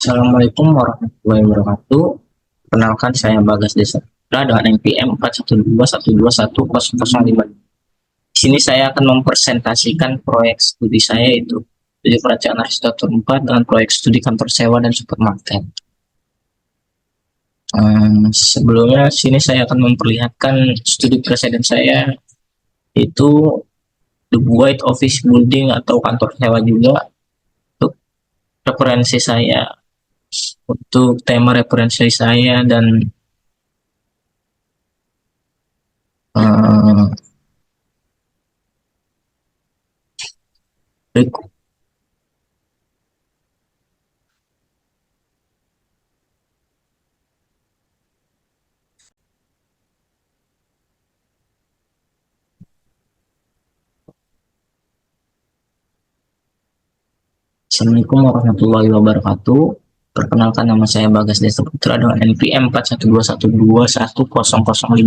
Assalamualaikum warahmatullahi wabarakatuh. Perkenalkan saya Bagas Desa Putra dengan NPM 41212110005. Di sini saya akan mempresentasikan proyek studi saya yaitu studi perencanaan arsitektur 4 dengan proyek studi kantor sewa dan supermarket. Sebelumnya sini saya akan memperlihatkan studi presiden saya itu The White Office Building atau kantor sewa juga untuk referensi saya, untuk tema referensi saya dan uh, berikut. Assalamualaikum warahmatullahi wabarakatuh. Perkenalkan, nama saya Bagas Desa Putra dengan NPM 41212110005.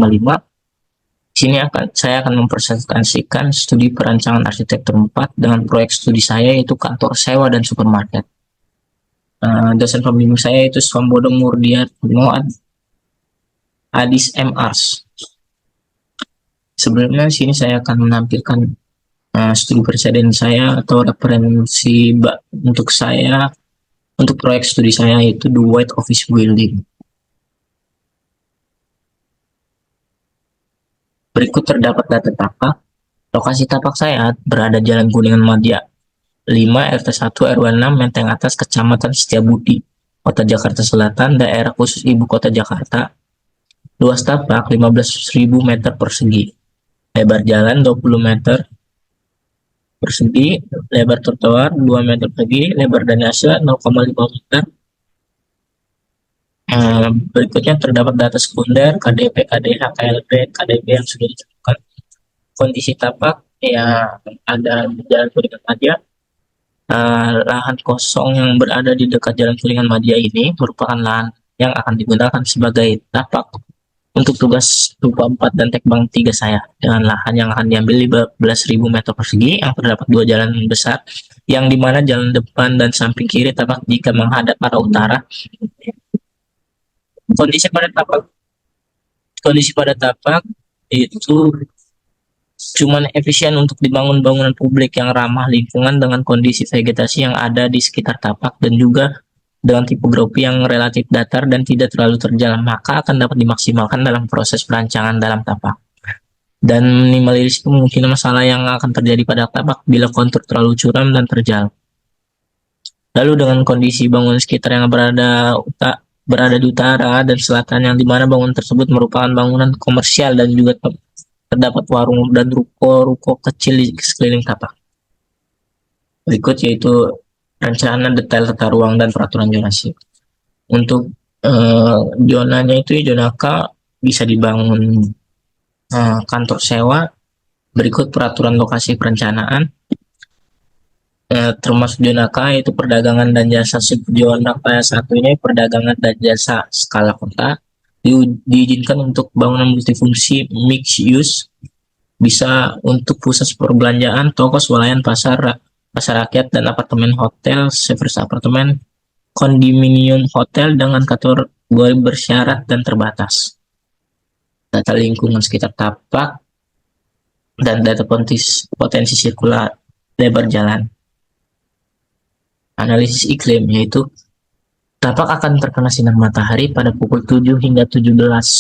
Di sini saya akan mempresentasikan studi perancangan arsitektur 4 dengan proyek studi saya yaitu kantor sewa dan supermarket. Dosen pembimbing saya itu Swambodo Murdiatmo Adis MArs. Sebelumnya di sini saya akan menampilkan studi presiden saya atau referensi untuk saya untuk proyek studi saya yaitu The White Office Building. Berikut terdapat data tapak. Lokasi tapak saya berada Jalan Kuningan Madya 5 RT 1 RW 6 Menteng Atas, Kecamatan Setiabudi, Kota Jakarta Selatan, daerah khusus Ibu Kota Jakarta. Luas tapak 15.000 meter persegi. Lebar jalan 20 meter persegi, lebar trotoar 2 meter persegi, lebar drainase 0,5 meter. Berikutnya terdapat data sekunder KDP, KDH, KLP, KDB yang sudah ditentukan. Kondisi tapak yang ada di Jalan Kuningan Madya, lahan kosong yang berada di dekat Jalan Kuningan Madya ini merupakan lahan yang akan digunakan sebagai tapak untuk tugas rupa 4 dan tekbang 3 saya, dengan lahan yang akan diambil 15.000 meter persegi yang terdapat 2 jalan besar, yang dimana jalan depan dan samping kiri tapak jika menghadap arah utara. Kondisi pada tapak itu cuman efisien untuk dibangun bangunan publik yang ramah lingkungan dengan kondisi vegetasi yang ada di sekitar tapak dan juga dengan tipografi yang relatif datar dan tidak terlalu terjal, maka akan dapat dimaksimalkan dalam proses perancangan dalam tapak dan minimalisir kemungkinan masalah yang akan terjadi pada tapak bila kontur terlalu curam dan terjal. Lalu dengan kondisi bangunan sekitar yang berada di utara dan selatan, yang dimana bangunan tersebut merupakan bangunan komersial dan juga terdapat warung dan ruko-ruko kecil di sekeliling tapak. Berikut yaitu rencana detail tata ruang dan peraturan zonasi. Untuk zonanya itu zona K bisa dibangun kantor sewa. Berikut peraturan lokasi perencanaan. Termasuk zona K yaitu perdagangan dan jasa. Zona K1 ini perdagangan dan jasa skala kota. Diizinkan untuk bangunan multifungsi mixed use, bisa untuk pusat perbelanjaan, toko, swalayan, pasar rakyat, dan apartemen hotel, service apartemen, kondominium hotel dengan kategori bersyarat dan terbatas. Data lingkungan sekitar tapak dan data potensi sirkular lebar jalan. Analisis iklim yaitu tapak akan terkena sinar matahari pada pukul 7 hingga 17.00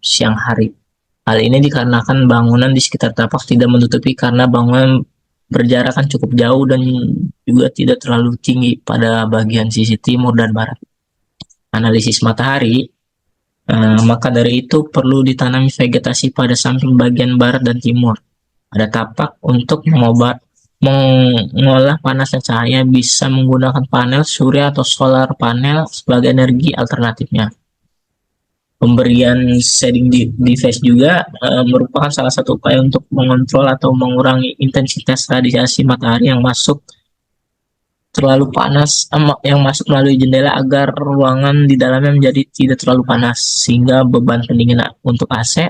siang hari. Hal ini dikarenakan bangunan di sekitar tapak tidak menutupi karena bangunan berjarakan cukup jauh dan juga tidak terlalu tinggi pada bagian sisi timur dan barat. Analisis matahari, maka dari itu perlu ditanami vegetasi pada samping bagian barat dan timur pada tapak untuk mengolah panasnya cahaya, bisa menggunakan panel surya atau solar panel sebagai energi alternatifnya. Pemberian shading device juga merupakan salah satu upaya untuk mengontrol atau mengurangi intensitas radiasi matahari yang masuk terlalu panas, yang masuk melalui jendela agar ruangan di dalamnya menjadi tidak terlalu panas, sehingga beban pendingin untuk AC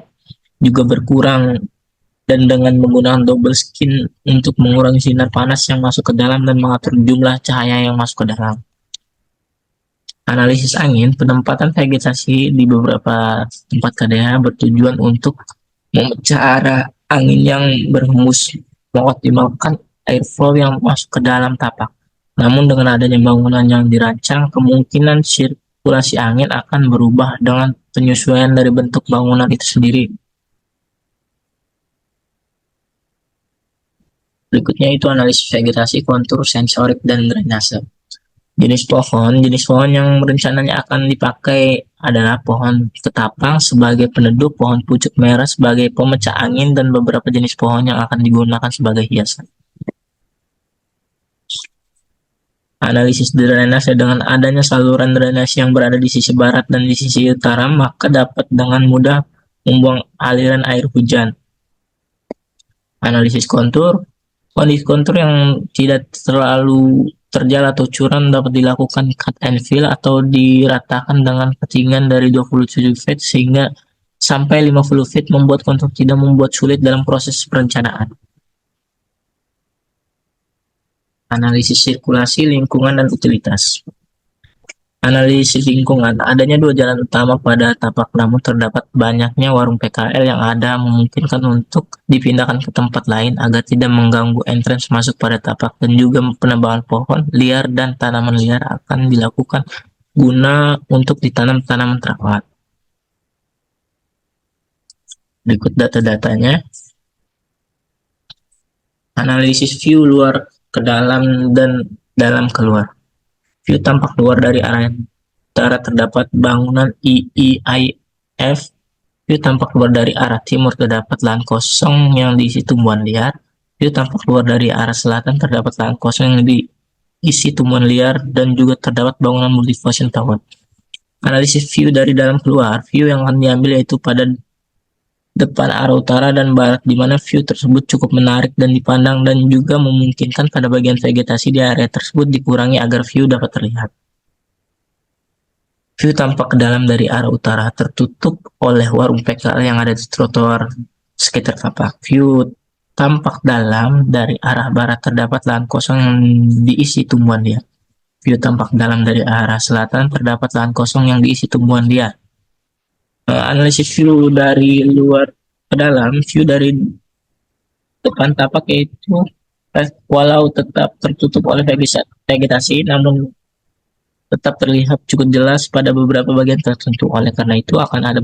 juga berkurang, dan dengan menggunakan double skin untuk mengurangi sinar panas yang masuk ke dalam dan mengatur jumlah cahaya yang masuk ke dalam. Analisis angin, penempatan vegetasi di beberapa tempat KDH bertujuan untuk memecah arah angin yang berhembus, mengoptimalkan airflow yang masuk ke dalam tapak. Namun dengan adanya bangunan yang dirancang, kemungkinan sirkulasi angin akan berubah dengan penyesuaian dari bentuk bangunan itu sendiri. Berikutnya itu analisis vegetasi, kontur, sensorik, dan drainase. Jenis pohon yang rencananya akan dipakai adalah pohon ketapang sebagai peneduh, pohon pucuk merah sebagai pemecah angin, dan beberapa jenis pohon yang akan digunakan sebagai hiasan. Analisis drainase, dengan adanya saluran drainase yang berada di sisi barat dan di sisi utara, maka dapat dengan mudah membuang aliran air hujan. Analisis kontur, kondisi kontur yang tidak terlalu terjal atau curam dapat dilakukan cut and fill atau diratakan dengan ketinggian dari 27 feet sehingga sampai 50 feet, membuat kontur tidak membuat sulit dalam proses perencanaan. Analisis sirkulasi, lingkungan, dan utilitas. Analisis lingkungan, adanya dua jalan utama pada tapak, namun terdapat banyaknya warung PKL yang ada memungkinkan untuk dipindahkan ke tempat lain agar tidak mengganggu entrance masuk pada tapak, dan juga penebangan pohon liar dan tanaman liar akan dilakukan guna untuk ditanam tanaman terawat. Berikut data-datanya. Analisis view luar ke dalam dan dalam keluar. View tampak luar dari arah utara terdapat bangunan EEIF. View tampak keluar dari arah timur terdapat lahan kosong yang diisi tumbuhan liar. View tampak keluar dari arah selatan terdapat lahan kosong yang diisi tumbuhan liar dan juga terdapat bangunan multifunction tower. Analisis view dari dalam keluar, view yang akan diambil yaitu pada depan arah utara dan barat, di mana view tersebut cukup menarik dan dipandang dan juga memungkinkan pada bagian vegetasi di area tersebut dikurangi agar view dapat terlihat. View tampak ke dalam dari arah utara tertutup oleh warung PKL yang ada di trotoar sekitar tapak. View tampak dalam dari arah barat terdapat lahan kosong yang diisi tumbuhan liar. View tampak dalam dari arah selatan terdapat lahan kosong yang diisi tumbuhan liar. Analisis view dari luar ke dalam, view dari depan tapak yaitu walau tetap tertutup oleh vegetasi, namun tetap terlihat cukup jelas pada beberapa bagian tertentu. Oleh karena itu akan ada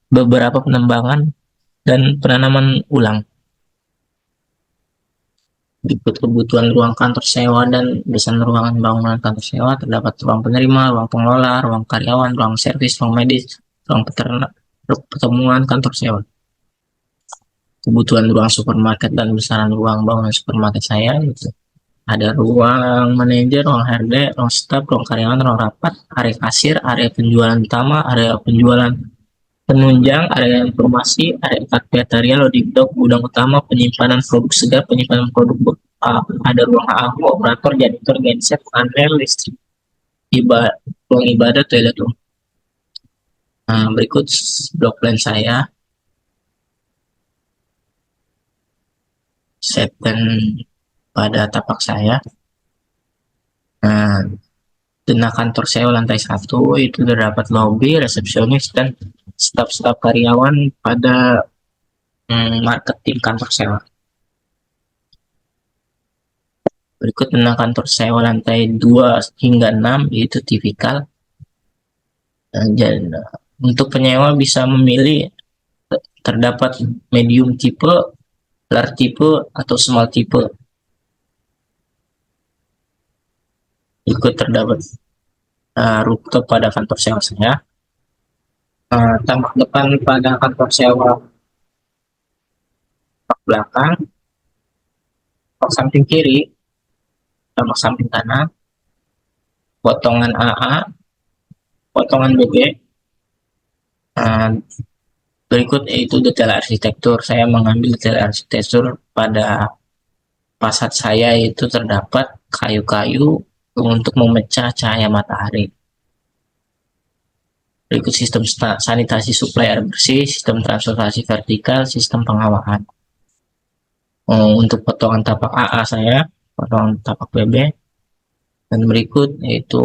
beberapa penembangan dan penanaman ulang. Berikut kebutuhan ruang kantor sewa dan desain ruangan bangunan kantor sewa, terdapat ruang penerima, ruang pengelola, ruang karyawan, ruang servis, ruang medis, ruang peternak, pertemuan kantor sewa. Kebutuhan ruang supermarket dan besaran ruang bangunan supermarket saya itu ada ruang manajer, ruang HRD, ruang staf, ruang karyawan, ruang rapat, area kasir, area penjualan utama, area penjualan penunjang, area informasi, area kafeteria, loading dock, gudang utama, penyimpanan produk segar, penyimpanan produk ada ruang AHU, operator, janitor, genset, panel, listrik, ruang ibadah, toilet room. Nah, berikut blok plan saya. Setting pada tapak saya. Nah, dana kantor sewa lantai 1 itu terdapat lobby, resepsionis, dan staf-staf karyawan pada marketing kantor sewa. Berikut dana kantor sewa lantai 2 hingga 6 yaitu tipikal. Dan untuk penyewa bisa memilih terdapat medium tipe, large tipe, atau small tipe. Berikut terdapat rooftop pada kantor sewa saya. Tampak depan pada kantor sewa, tampak belakang, tampak samping kiri, tampak samping kanan, potongan AA, potongan BB. Berikut yaitu detail arsitektur. Saya mengambil detail arsitektur pada fasad saya, itu terdapat kayu-kayu untuk memecah cahaya matahari. Berikut sistem sanitasi suplai air bersih, sistem transportasi vertikal, sistem pengawasan. Untuk potongan tapak AA saya, potongan tapak BB, Dan berikut yaitu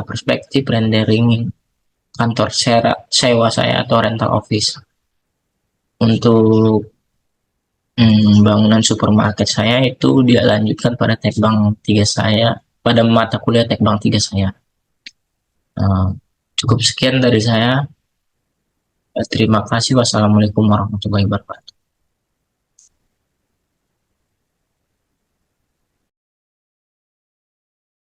perspektif rendering kantor sewa saya atau rental office. Untuk bangunan supermarket saya itu dia lanjutkan pada tekbang 3 saya, pada mata kuliah tekbang 3 saya. Uh, Cukup sekian dari saya. Terima kasih. Wassalamualaikum warahmatullahi wabarakatuh.